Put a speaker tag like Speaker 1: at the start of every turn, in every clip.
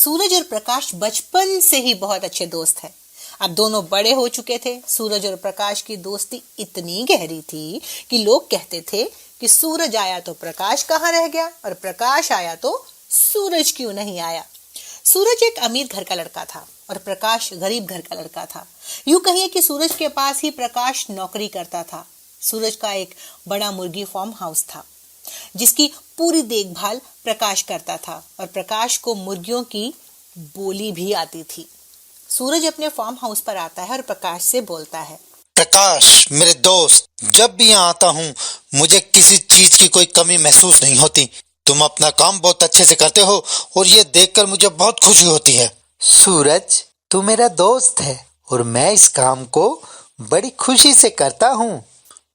Speaker 1: सूरज और प्रकाश बचपन से ही बहुत अच्छे दोस्त हैं। अब दोनों बड़े हो चुके थे। सूरज और प्रकाश की दोस्ती इतनी गहरी थी कि लोग कहते थे कि सूरज आया तो प्रकाश कहाँ रह गया और प्रकाश आया तो सूरज क्यों नहीं आया। सूरज एक अमीर घर का लड़का था और प्रकाश गरीब घर का लड़का था। यूं कहिए कि सूरज के पास ही प्रकाश नौकरी करता था। सूरज का एक बड़ा मुर्गी फार्म हाउस था जिसकी पूरी देखभाल प्रकाश करता था और प्रकाश को मुर्गियों की बोली भी आती थी। सूरज अपने फार्म हाउस पर आता है और प्रकाश से बोलता है,
Speaker 2: प्रकाश मेरे दोस्त, जब भी यहाँ आता हूँ मुझे किसी चीज की कोई कमी महसूस नहीं होती। तुम अपना काम बहुत अच्छे से करते हो और ये देखकर मुझे बहुत खुशी होती है।
Speaker 3: सूरज, तू मेरा दोस्त है और मैं इस काम को बड़ी खुशी से करता हूँ।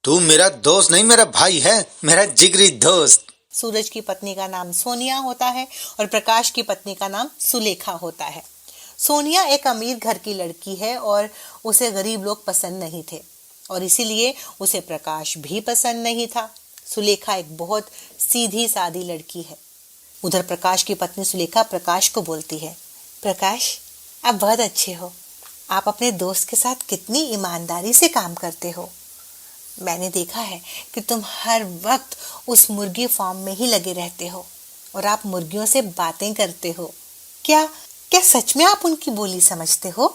Speaker 2: तू मेरा दोस्त नहीं, मेरा भाई है, मेरा जिगरी दोस्त।
Speaker 1: सूरज की पत्नी का नाम सोनिया होता है और प्रकाश की पत्नी का नाम सुलेखा होता है। सोनिया एक अमीर घर की लड़की है और उसे गरीब लोग पसंद नहीं थे और इसीलिए उसे प्रकाश भी पसंद नहीं था। सुलेखा एक बहुत सीधी सादी लड़की है। उधर प्रकाश की पत्नी सुलेखा प्रकाश को बोलती है, प्रकाश, आप बहुत अच्छे हो। आप अपने दोस्त के साथ कितनी ईमानदारी से काम करते हो। मैंने देखा है कि तुम हर वक्त उस मुर्गी फार्म में ही लगे रहते हो और आप मुर्गियों से बातें करते हो। क्या सच में आप उनकी बोली समझते हो?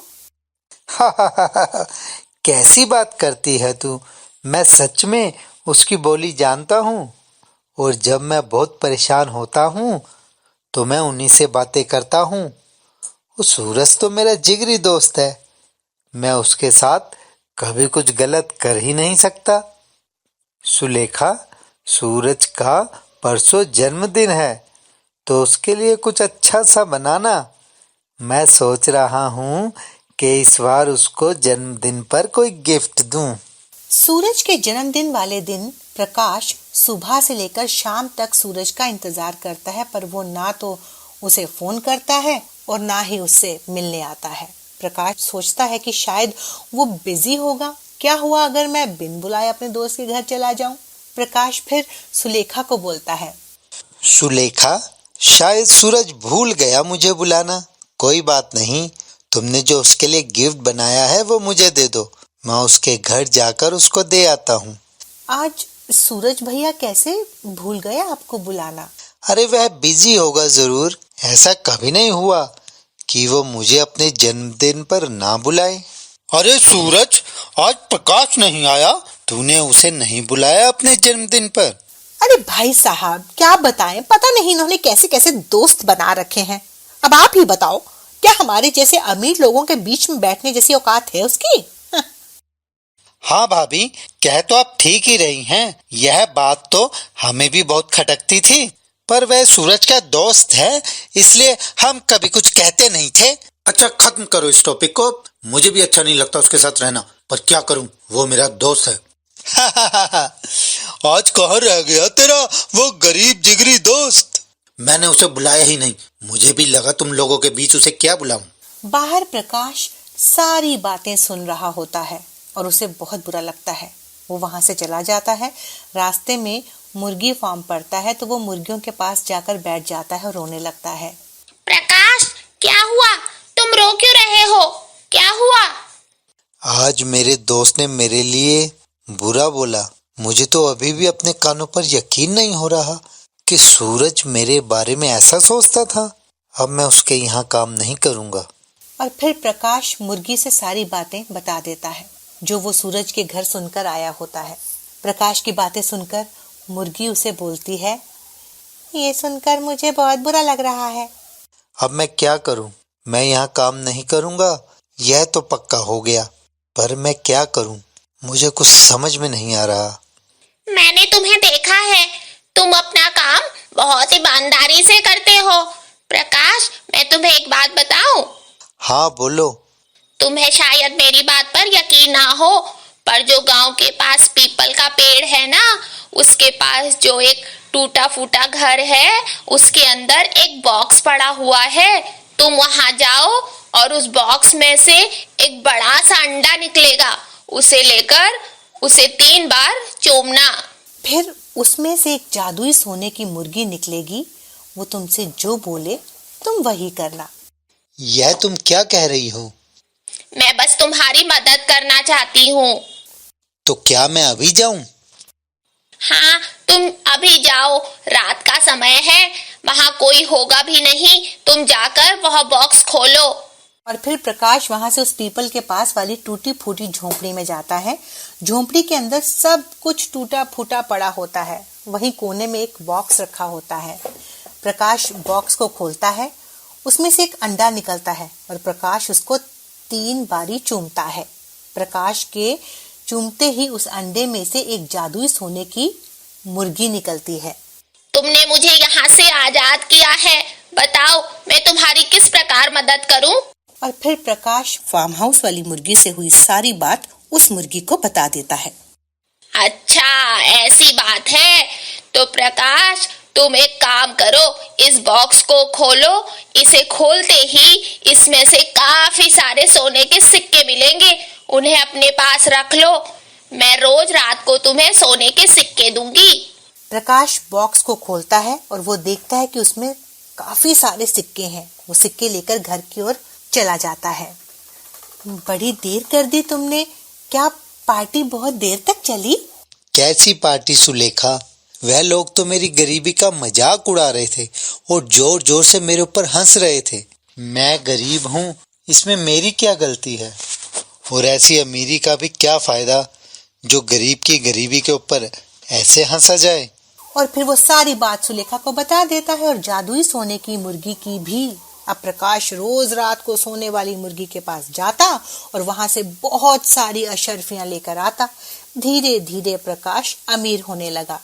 Speaker 3: कैसी बात करती है तू? मैं सच में उसकी बोली जानता हूँ और जब मैं बहुत परेशान होता हूँ तो मैं उन्हीं से बातें करता हूँ। वो सूरज तो मेरा जिगरी दोस्त है, मैं उसके साथ कभी कुछ गलत कर ही नहीं सकता। सुलेखा, सूरज का परसों जन्मदिन है तो उसके लिए कुछ अच्छा सा बनाना। मैं सोच रहा हूँ कि इस बार उसको जन्मदिन पर कोई गिफ्ट दूं।
Speaker 1: सूरज के जन्मदिन वाले दिन प्रकाश सुबह से लेकर शाम तक सूरज का इंतजार करता है, पर वो ना तो उसे फोन करता है और ना ही उससे मिलने आता है। प्रकाश सोचता है कि शायद वो बिजी होगा। क्या हुआ अगर मैं बिन बुलाए अपने दोस्त के घर चला जाऊं? प्रकाश फिर सुलेखा को बोलता है,
Speaker 3: सुलेखा, शायद सूरज भूल गया मुझे बुलाना। कोई बात नहीं, तुमने जो उसके लिए गिफ्ट बनाया है वो मुझे दे दो, मैं उसके घर जाकर उसको दे आता हूँ।
Speaker 1: आज सूरज भैया कैसे भूल गए आपको बुलाना?
Speaker 3: अरे वह बिजी होगा जरूर, ऐसा कभी नहीं हुआ कि वो मुझे अपने जन्मदिन पर ना बुलाए।
Speaker 2: अरे सूरज, आज प्रकाश नहीं आया, तूने उसे नहीं बुलाया अपने जन्मदिन पर?
Speaker 1: अरे भाई साहब, क्या बताएं, पता नहीं इन्होंने कैसे कैसे दोस्त बना रखे हैं। अब आप ही बताओ, क्या हमारे जैसे अमीर लोगों के बीच में बैठने जैसी औकात है उसकी?
Speaker 2: हाँ भाभी, कह तो आप ठीक ही रही हैं। यह बात तो हमें भी बहुत खटकती थी, पर वह सूरज का दोस्त है इसलिए हम कभी कुछ कहते नहीं थे। अच्छा, खत्म करो इस टॉपिक को, मुझे भी अच्छा नहीं लगता उसके साथ रहना, पर क्या करूं, वो मेरा दोस्त है। आज कहाँ रह गया तेरा वो गरीब जिगरी दोस्त? मैंने उसे बुलाया ही नहीं, मुझे भी लगा तुम लोगों के बीच उसे क्या बुलाऊं।
Speaker 1: बाहर प्रकाश सारी बातें सुन रहा होता है और उसे बहुत बुरा लगता है। वो वहां से चला जाता है। रास्ते में मुर्गी फार्म पड़ता है तो वो मुर्गियों के पास जाकर बैठ जाता है और रोने लगता है।
Speaker 4: प्रकाश, क्या हुआ? तुम रो क्यों रहे हो? क्या हुआ?
Speaker 3: आज मेरे दोस्त ने मेरे लिए बुरा बोला। मुझे तो अभी भी अपने कानों पर यकीन नहीं हो रहा कि सूरज मेरे बारे में ऐसा सोचता था। अब मैं उसके यहाँ काम नहीं करूँगा।
Speaker 1: और फिर प्रकाश मुर्गी से सारी बातें बता देता है जो वो सूरज के घर सुनकर आया होता है। प्रकाश की बातें सुनकर मुर्गी उसे बोलती है, ये सुनकर मुझे बहुत बुरा लग रहा है।
Speaker 3: अब मैं क्या करूं? मैं यहाँ काम नहीं करूंगा, यह तो पक्का हो गया, पर मैं क्या करूं? मुझे कुछ समझ में नहीं आ रहा।
Speaker 4: मैंने तुम्हें देखा है, तुम अपना काम बहुत ईमानदारी से करते हो। प्रकाश, मैं तुम्हें एक बात बताऊं?
Speaker 3: हाँ बोलो।
Speaker 4: तुम्हें शायद मेरी बात पर यकीन ना हो, पर जो गांव के पास पीपल का पेड़ है ना, उसके पास जो एक टूटा फूटा घर है, उसके अंदर एक बॉक्स पड़ा हुआ है। तुम वहां जाओ और उस बॉक्स में से एक बड़ा सा अंडा निकलेगा, उसे लेकर उसे 3 बार चूमना।
Speaker 1: फिर उसमें से एक जादुई सोने की मुर्गी निकलेगी। वो तुमसे जो बोले तुम वही करना।
Speaker 2: यह तुम क्या कह रही हो?
Speaker 4: मैं बस तुम्हारी मदद करना चाहती हूँ।
Speaker 2: तो क्या मैं अभी जाऊं?
Speaker 4: हाँ, तुम अभी जाओ, रात का समय है, वहाँ कोई होगा भी नहीं। तुम जाकर वह बॉक्स खोलो।
Speaker 1: और फिर प्रकाश वहां से उस पीपल के पास वाली टूटी फूटी झोंपड़ी में जाता है। झोंपड़ी के अंदर सब कुछ टूटा फूटा पड़ा होता है। वहीं कोने में एक बॉक्स रखा होता है। प्रकाश बॉक्स को खोलता है, उसमें से एक अंडा निकलता है और प्रकाश उसको 3 बारी चूमता है। प्रकाश के चूमते ही उस अंडे में से एक जादुई सोने की मुर्गी निकलती है।
Speaker 4: तुमने मुझे यहाँ से आजाद किया है, बताओ मैं तुम्हारी किस प्रकार मदद करूँ?
Speaker 1: और फिर प्रकाश फार्म हाउस वाली मुर्गी से हुई सारी बात उस मुर्गी को बता देता है।
Speaker 4: अच्छा, ऐसी बात है। तो प्रकाश, तुम एक काम करो, इस बॉक्स को खोलो। इसे खोलते ही इसमें से काफी सारे सोने के सिक्के मिलेंगे। उन्हें अपने पास रख लो। मैं रोज रात को तुम्हें सोने के सिक्के दूंगी।
Speaker 1: प्रकाश बॉक्स को खोलता है और वो देखता है कि उसमें काफी सारे सिक्के हैं। वो सिक्के लेकर घर की ओर चला जाता है। बड़ी देर कर दी तुमने, क्या पार्टी बहुत देर तक चली?
Speaker 2: कैसी पार्टी सुलेखा? वह लोग तो मेरी गरीबी का मजाक उड़ा रहे थे और जोर जोर से मेरे ऊपर हंस रहे थे। मैं गरीब हूँ, इसमें मेरी क्या गलती है? और ऐसी अमीरी का भी क्या फायदा जो गरीब की गरीबी के ऊपर ऐसे हंसा जाए।
Speaker 1: और फिर वो सारी बात सुलेखा को बता देता है और जादुई सोने की मुर्गी की भी। अब प्रकाश रोज रात को सोने वाली मुर्गी के पास जाता और वहां से बहुत सारी अशर्फियां लेकर आता। धीरे धीरे प्रकाश अमीर होने लगा।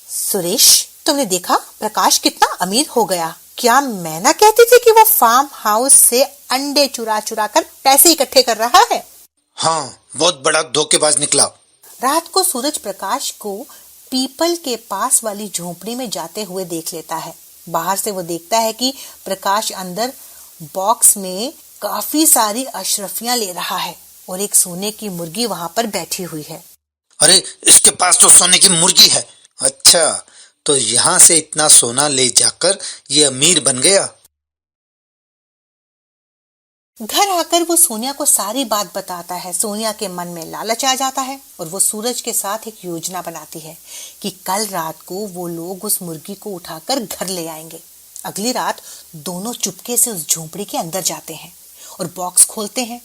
Speaker 1: सुरेश, तुमने देखा प्रकाश कितना अमीर हो गया? क्या मैं ना कहती थी कि वो फार्म हाउस से अंडे चुरा चुरा कर पैसे इकट्ठे कर रहा है?
Speaker 2: हाँ, बहुत बड़ा धोखेबाज निकला।
Speaker 1: रात को सूरज प्रकाश को पीपल के पास वाली झोंपड़ी में जाते हुए देख लेता है। बाहर से वो देखता है कि प्रकाश अंदर बॉक्स में काफी सारी अशरफियां ले रहा है और एक सोने की मुर्गी वहां पर बैठी हुई है।
Speaker 2: अरे, इसके पास तो सोने की मुर्गी है। अच्छा, तो यहाँ से इतना सोना ले जाकर ये अमीर बन गया।
Speaker 1: घर आकर वो सोनिया को सारी बात बताता है। सोनिया के मन में लालच आ जाता है और वो सूरज के साथ एक योजना बनाती है कि कल रात को वो लोग उस मुर्गी को उठाकर घर ले आएंगे। अगली रात दोनों चुपके से उस झोंपड़ी के अंदर जाते हैं और बॉक्स खोलते हैं।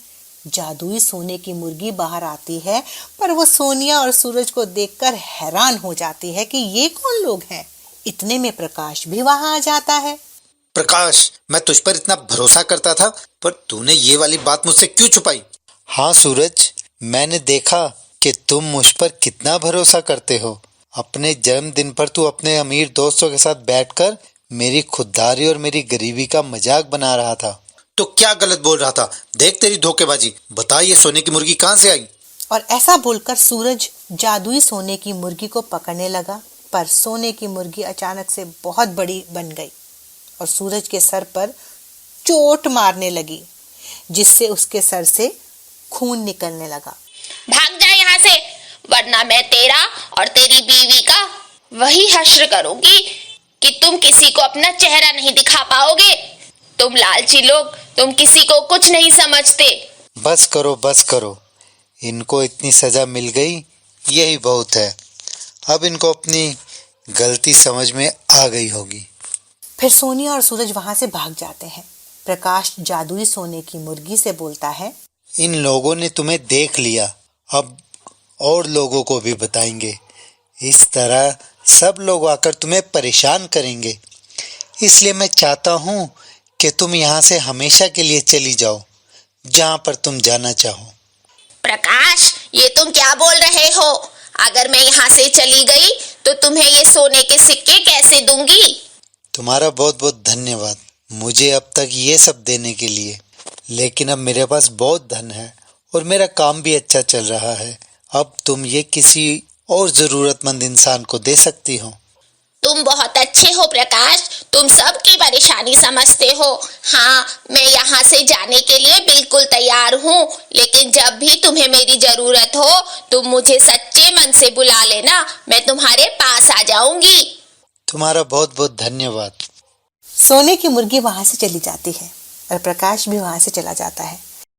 Speaker 1: जादुई सोने की मुर्गी बाहर आती है, पर वो सोनिया और सूरज को देखकर हैरान हो जाती है कि ये कौन लोग हैं। इतने में प्रकाश भी वहां आ जाता है।
Speaker 2: प्रकाश, मैं तुझ पर इतना भरोसा करता था, पर तूने ये वाली बात मुझसे क्यों छुपाई? हाँ सूरज, मैंने देखा कि तुम मुझ पर कितना भरोसा करते हो। अपने जन्मदिन पर तू अपने अमीर दोस्तों के साथ बैठकर मेरी खुददारी और मेरी गरीबी का मजाक बना रहा था। तो क्या गलत बोल रहा था? देख तेरी धोखेबाजी। बता, ये सोने की मुर्गी कहाँ से आई?
Speaker 1: और ऐसा बोलकर सूरज जादुई सोने की मुर्गी को पकड़ने लगा, पर सोने की मुर्गी अचानक से बहुत बड़ी बन गई और सूरज के सर पर चोट मारने लगी, जिससे उसके सर से खून निकलने लगा।
Speaker 4: भाग जा यहाँ से, वरना मैं तेरा और तेरी बीवी का वही हश्र करूंगी कि तुम किसी को अपना चेहरा नहीं दिखा पाओगे। तुम लालची लोग, तुम किसी को कुछ नहीं समझते।
Speaker 2: बस करो, बस करो। इनको इतनी सजा मिल गई, यही बहुत है। अब इनको अपनी गलती समझ में आ गई होगी।
Speaker 1: फिर सोनिया और सूरज वहां से भाग जाते हैं। प्रकाश जादुई सोने की मुर्गी से बोलता है,
Speaker 2: इन लोगों ने तुम्हें देख लिया, अब और लोगों को भी बताएंगे। इस तरह सब लोग आकर तुम्हें परेशान करेंगे। इसलिए मैं चाहता हूँ कि तुम यहाँ से हमेशा के लिए चली जाओ, जहाँ पर तुम जाना चाहो।
Speaker 4: प्रकाश, ये तुम क्या बोल रहे हो? अगर मैं यहाँ से चली गई तो तुम्हें ये सोने के सिक्के कैसे दूंगी?
Speaker 2: तुम्हारा बहुत बहुत धन्यवाद मुझे अब तक ये सब देने के लिए। लेकिन अब मेरे पास बहुत धन है और मेरा काम भी अच्छा चल रहा है। अब तुम ये किसी और जरूरतमंद इंसान को दे सकती हो।
Speaker 4: तुम बहुत अच्छे हो प्रकाश, तुम सबकी परेशानी समझते हो। हाँ, मैं यहाँ से जाने के लिए बिल्कुल तैयार हूँ, लेकिन जब भी तुम्हें मेरी जरूरत हो तुम मुझे सच्चे मन से बुला लेना, मैं तुम्हारे पास आ जाऊंगी।
Speaker 2: तुम्हारा बहुत बहुत धन्यवाद।
Speaker 1: सोने की मुर्गी वहां से चली जाती है। और प्रकाश भी वहां से चला जाता है।